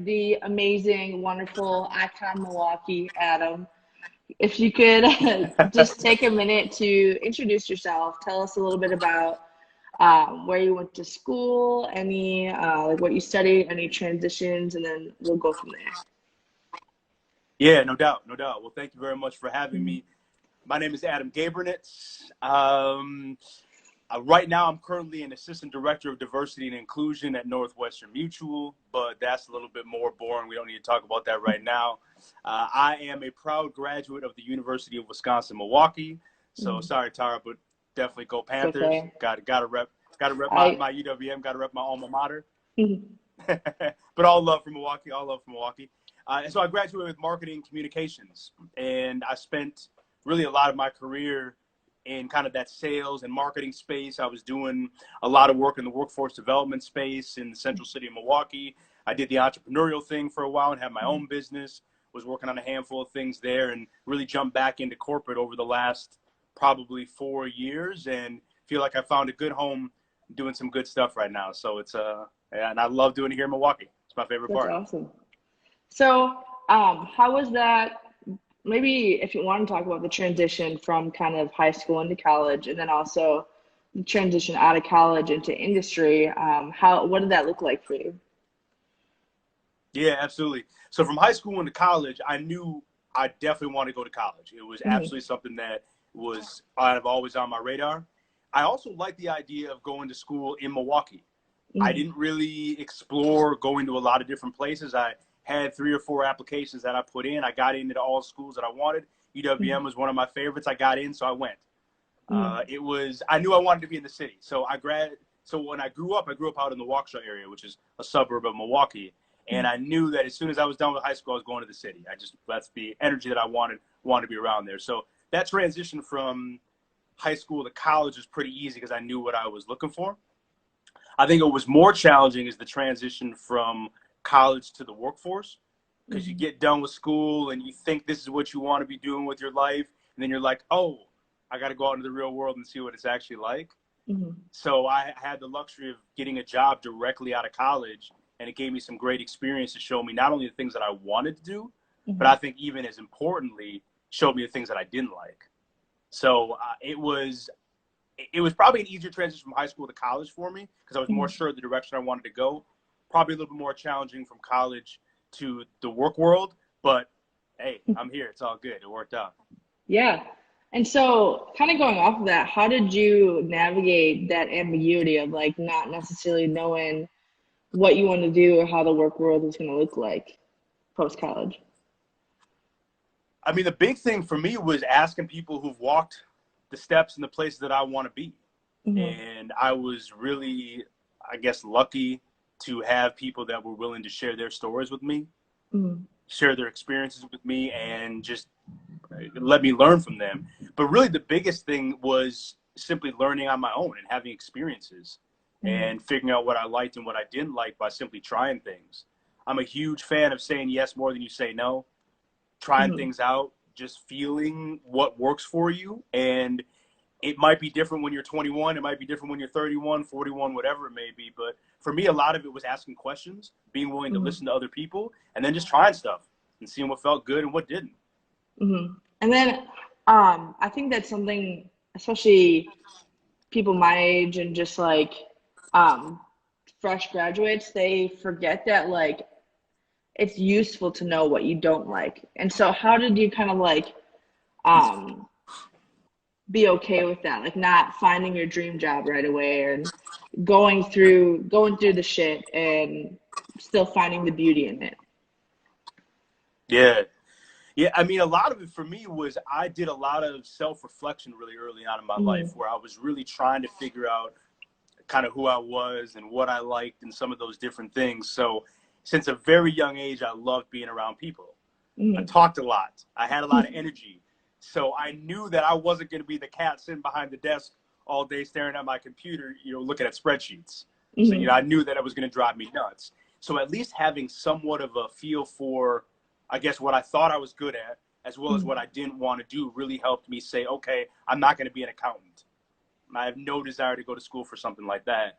the amazing, wonderful icon Milwaukee, Adam. If you could just take a minute to introduce yourself, tell us a little bit about where you went to school, any like what you studied, any transitions, and then we'll go from there. Yeah, no doubt, no doubt. Well, thank you very much for having Mhm. me. My name is Adam Gabornitz. Right now, I'm currently an assistant director of diversity and inclusion at Northwestern Mutual, but that's a little bit more boring. We don't need to talk about that right now. I am a proud graduate of the University of Wisconsin-Milwaukee. So Mhm. sorry, Tara, but definitely go It's Panthers. okay. Got to rep I my UWM. Got to rep my alma mater. Mhm. But all love for Milwaukee. All love for Milwaukee. And so I graduated with marketing communications, and I spent really a lot of my career in kind of that sales and marketing space. I was doing a lot of work in the workforce development space in the central city of Milwaukee. I did the entrepreneurial thing for a while and had my own business, was working on a handful of things there, and really jumped back into corporate over the last probably 4 years, and feel like I found a good home doing some good stuff right now. So it's and I love doing it here in Milwaukee. It's my favorite That's part. awesome. So, how was that? Maybe if you want to talk about the transition from kind of high school into college, and then also the transition out of college into industry, what did that look like for you? Yeah, absolutely. So from high school into college, I knew I definitely wanted to go to college. It was Hmm. absolutely something that was kind of always on my radar. I also liked the idea of going to school in Milwaukee. I Hmm. didn't really explore going to a lot of different places. I had 3 or 4 applications that I put in. I got into all schools that I wanted. UWM was one of my favorites. I got in, so I went. Hmm. I knew I wanted to be in the city. So when I grew up out in the Waukesha area, which is a suburb of Milwaukee. And I knew that as soon as I was done with high school, I was going to the city. That's the energy that I wanted to be around there. So that transition from high school to college was pretty easy because I knew what I was looking for. I think it was more challenging is the transition from college to the workforce, because you Hmm. get done with school and you think this is what you want to be doing with your life. And then you're like, oh, I got to go out into the real world and see what it's actually like. Hmm. So I had the luxury of getting a job directly out of college, and it gave me some great experience to show me not only the things that I wanted to do, but I Hmm. think even as importantly, showed me the things that I didn't like. So it was probably an easier transition from high school to college for me because I was more Hmm. sure of the direction I wanted to go. Probably a little bit more challenging from college to the work world, but hey, I'm here. It's all good. It worked out. Yeah. And so, kind of going off of that, how did you navigate that ambiguity of like not necessarily knowing what you want to do or how the work world is going to look like post college? I mean, the big thing for me was asking people who've walked the steps and the places that I want to be. Hmm. And I was really, I guess, lucky to have people that were willing to share their stories with me, Hmm. share their experiences with me, and just let me learn from them. But really, the biggest thing was simply learning on my own and having experiences Hmm. and figuring out what I liked and what I didn't like by simply trying things. I'm a huge fan of saying yes more than you say no, trying Hmm. things out, just feeling what works for you. And it might be different when you're 21. It might be different when you're 31, 41, whatever it may be. But for me, a lot of it was asking questions, being willing to Hmm. listen to other people, and then just trying stuff and seeing what felt good and what didn't. Hmm. And then I think that's something, especially people my age and just like um, fresh graduates, they forget that like it's useful to know what you don't like. And so, how did you kind of like um, be okay with that? Like not finding your dream job right away and going through the shit and still finding the beauty in it. Yeah. Yeah. I mean, a lot of it for me was I did a lot of self reflection really early on in my life Hmm. where I was really trying to figure out kind of who I was and what I liked and some of those different things. So, since a very young age, I loved being around people. I Hmm. talked a lot. I had a lot of energy. So I knew that I wasn't going to be the cat sitting behind the desk all day staring at my computer, looking at spreadsheets. So, Hmm. I knew that it was going to drive me nuts. So at least having somewhat of a feel for, I guess, what I thought I was good at, as well as Hmm. what I didn't want to do, really helped me say, okay, I'm not going to be an accountant. I have no desire to go to school for something like that.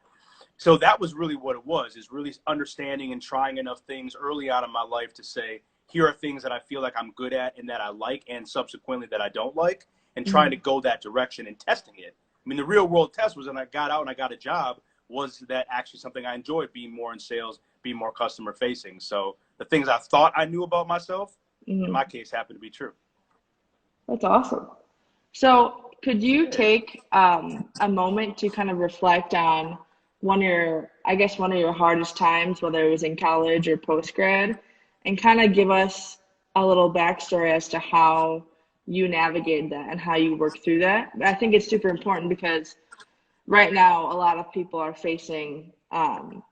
So that was really what it was, is really understanding and trying enough things early on in my life to say, here are things that I feel like I'm good at and that I like, and subsequently that I don't like, and trying to go that direction and testing it. I mean, the real world test was when I got out and I got a job, was that actually something I enjoyed, being more in sales, being more customer facing. So the things I thought I knew about myself, in my case, happened to be true. That's awesome. So could you Yeah. take a moment to kind of reflect on one of your hardest times, whether it was in college or post grad, and kind of give us a little backstory as to how you navigated that and how you worked through that? I think it's super important because right now a lot of people are facing a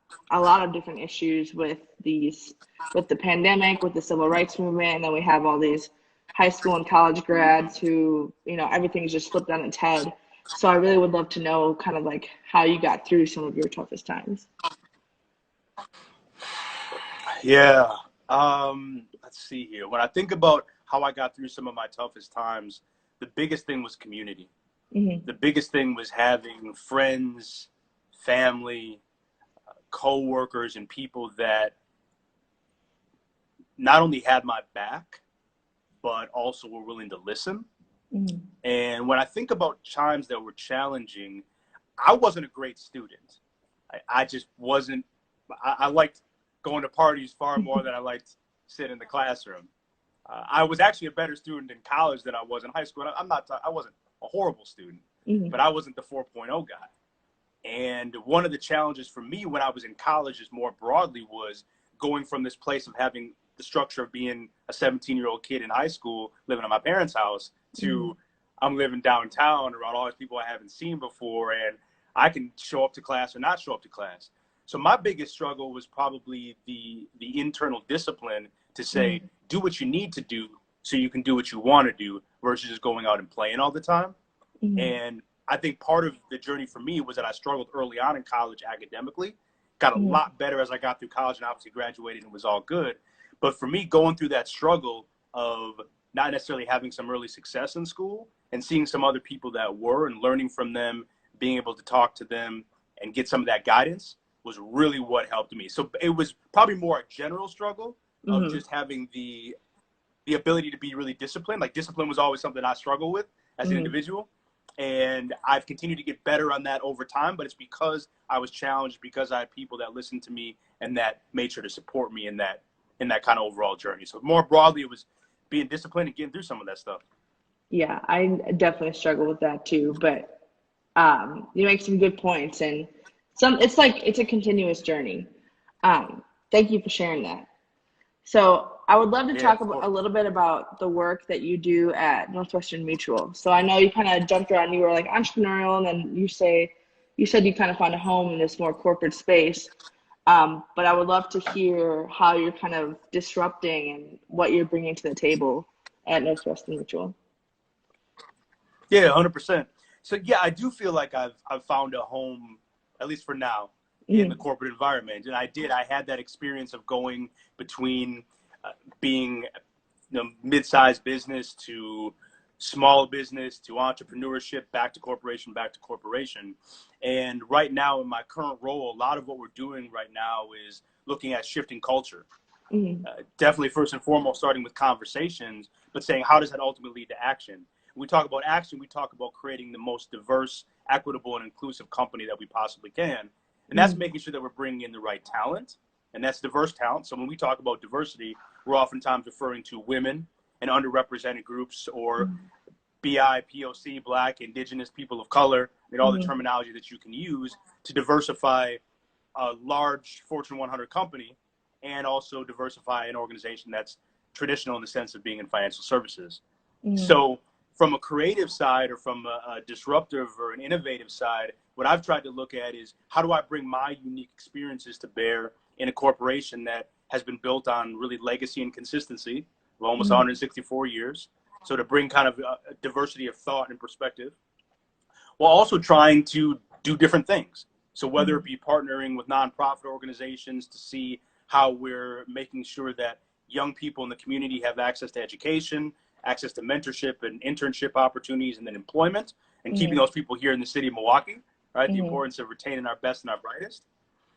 lot of different issues with the pandemic, with the civil rights movement, and then we have all these high school and college grads who, everything's just flipped on its head. So I really would love to know kind of like how you got through some of your toughest times. Yeah. Let's see here. When I think about how I got through some of my toughest times, the biggest thing was community. Mm-hmm. The biggest thing was having friends, family, co-workers, and people that not only had my back, but also were willing to listen. Mm-hmm. And when I think about times that were challenging, I wasn't a great student. I just wasn't. I liked going to parties far more than I liked sitting in the classroom. I was actually a better student in college than I was in high school. I wasn't a horrible student, Mm-hmm. but I wasn't the 4.0 guy. And one of the challenges for me when I was in college, is more broadly, was going from this place of having the structure of being a 17-year-old kid in high school living at my parents' house Mm-hmm. to I'm living downtown around all these people I haven't seen before, and I can show up to class or not show up to class. So my biggest struggle was probably the internal discipline to say, Mm-hmm. do what you need to do so you can do what you want to do, versus just going out and playing all the time. Mm-hmm. And I think part of the journey for me was that I struggled early on in college academically, got a Mm-hmm. lot better as I got through college, and obviously graduated and it was all good. But for me, going through that struggle of not necessarily having some early success in school and seeing some other people that were, and learning from them, being able to talk to them and get some of that guidance, was really what helped me. So it was probably more a general struggle of Mm-hmm. just having the ability to be really disciplined. Like, discipline was always something I struggle with as an Mm-hmm. individual. And I've continued to get better on that over time, but it's because I was challenged, because I had people that listened to me and that made sure to support me in that kind of overall journey. So more broadly, it was being disciplined and getting through some of that stuff. Yeah, I definitely struggle with that too, but you make some good points, and it's a continuous journey. Thank you for sharing that. So I would love to Yeah, talk of about, a course. little bit about the work that you do at Northwestern Mutual. So I know you kind of jumped around. You were like entrepreneurial, and then you said you kind of found a home in this more corporate space. But I would love to hear how you're kind of disrupting and what you're bringing to the table at Northwestern Mutual. Yeah, 100%. So yeah, I do feel like I've found a home, at least for now, in the Mm-hmm. corporate environment. And I had that experience of going between being, mid-sized business to small business to entrepreneurship, back to corporation, back to corporation. And right now in my current role, a lot of what we're doing right now is looking at shifting culture. Mm-hmm. Definitely, first and foremost, starting with conversations, but saying, how does that ultimately lead to action? When we talk about action, we talk about creating the most diverse, equitable, and inclusive company that we possibly can. And that's Mm-hmm. making sure that we're bringing in the right talent, and that's diverse talent. So when we talk about diversity, we're oftentimes referring to women and underrepresented groups, or BI, POC, Black, Indigenous, people of color, and all the Mm-hmm. terminology that you can use to diversify a large Fortune 100 company, and also diversify an organization that's traditional in the sense of being in financial services. Mm-hmm. So from a creative side, or from a disruptive or an innovative side, what I've tried to look at is, how do I bring my unique experiences to bear in a corporation that has been built on really legacy and consistency of almost Mm-hmm. 164 years. So to bring kind of a diversity of thought and perspective, while also trying to do different things. So whether it Mm-hmm. be partnering with nonprofit organizations to see how we're making sure that young people in the community have access to education, access to mentorship and internship opportunities, and then employment, and keeping Mm-hmm. those people here in the city of Milwaukee, right? The Mm-hmm. importance of retaining our best and our brightest.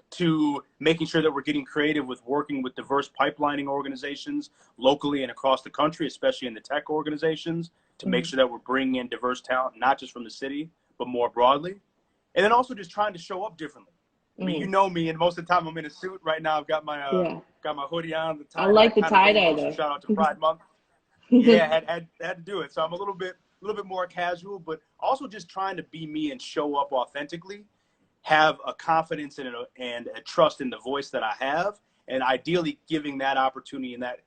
to making sure that we're getting creative with working with diverse pipelining organizations locally and across the country, especially in the tech organizations, to make sure that we're bringing in diverse talent, not just from the city, but more broadly. And then also just trying to show up differently. I mean, you know me, and most of the time I'm in a suit. Right now I've got my hoodie on, the I tie-dye like the kind of thing. tie-dye Also, though. shout out to Pride Month. Yeah, had to do it. So I'm a little bit more casual, but also just trying to be me and show up authentically, have a confidence and a trust in the voice that I have, and ideally giving that opportunity and that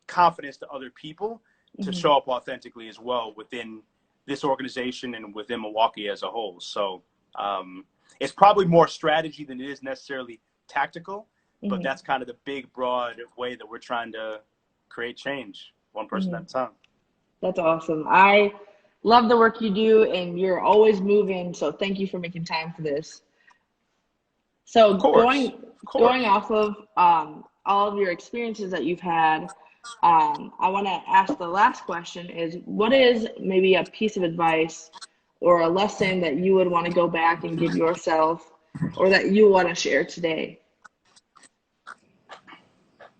confidence to other people to show up authentically as well within this organization and within Milwaukee as a whole. So it's probably more strategy than it is necessarily tactical, but that's kind of the big, broad way that we're trying to create change, one person at a time. That's awesome. I love the work you do, and you're always moving. So thank you for making time for this. So Of course. going off of all of your experiences that you've had, I want to ask the last question is, what is maybe a piece of advice or a lesson that you would want to go back and give yourself, or that you want to share today?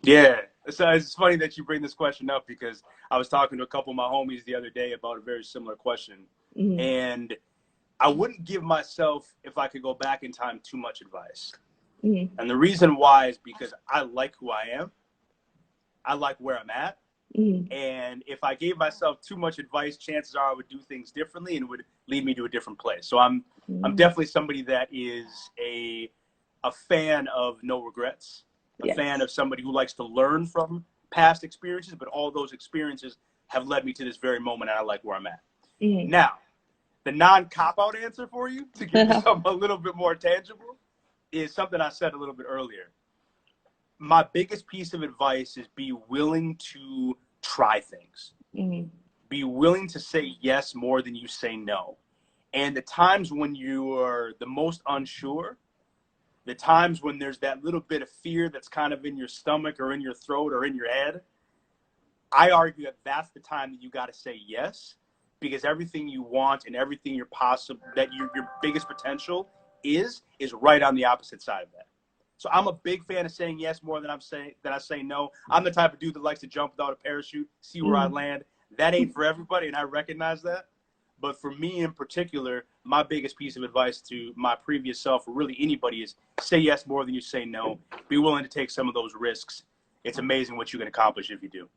Yeah. So it's funny that you bring this question up, because I was talking to a couple of my homies the other day about a very similar question. And I wouldn't give myself, if I could go back in time, too much advice. And the reason why is because I like who I am. I like where I'm at. And if I gave myself too much advice, chances are I would do things differently and it would lead me to a different place. So I'm definitely somebody that is a fan of no regrets, a fan of somebody who likes to learn from past experiences, but all those experiences have led me to this very moment, and I like where I'm at. Now, the non-cop-out answer for you, to give you something a little bit more tangible, is something I said a little bit earlier. My biggest piece of advice is be willing to try things. Be willing to say yes more than you say no. And the times when you are the most unsure, the times when there's that little bit of fear that's kind of in your stomach or in your throat or in your head, I argue that that's the time that you got to say yes, because everything you want and everything you're possible, that your biggest potential is right on the opposite side of that. So I'm a big fan of saying yes more than I say no. I'm the type of dude that likes to jump without a parachute, see where I land. That ain't for everybody, and I recognize that. But for me in particular, my biggest piece of advice to my previous self, or really anybody, is say yes more than you say no. Be willing to take some of those risks. It's amazing what you can accomplish if you do.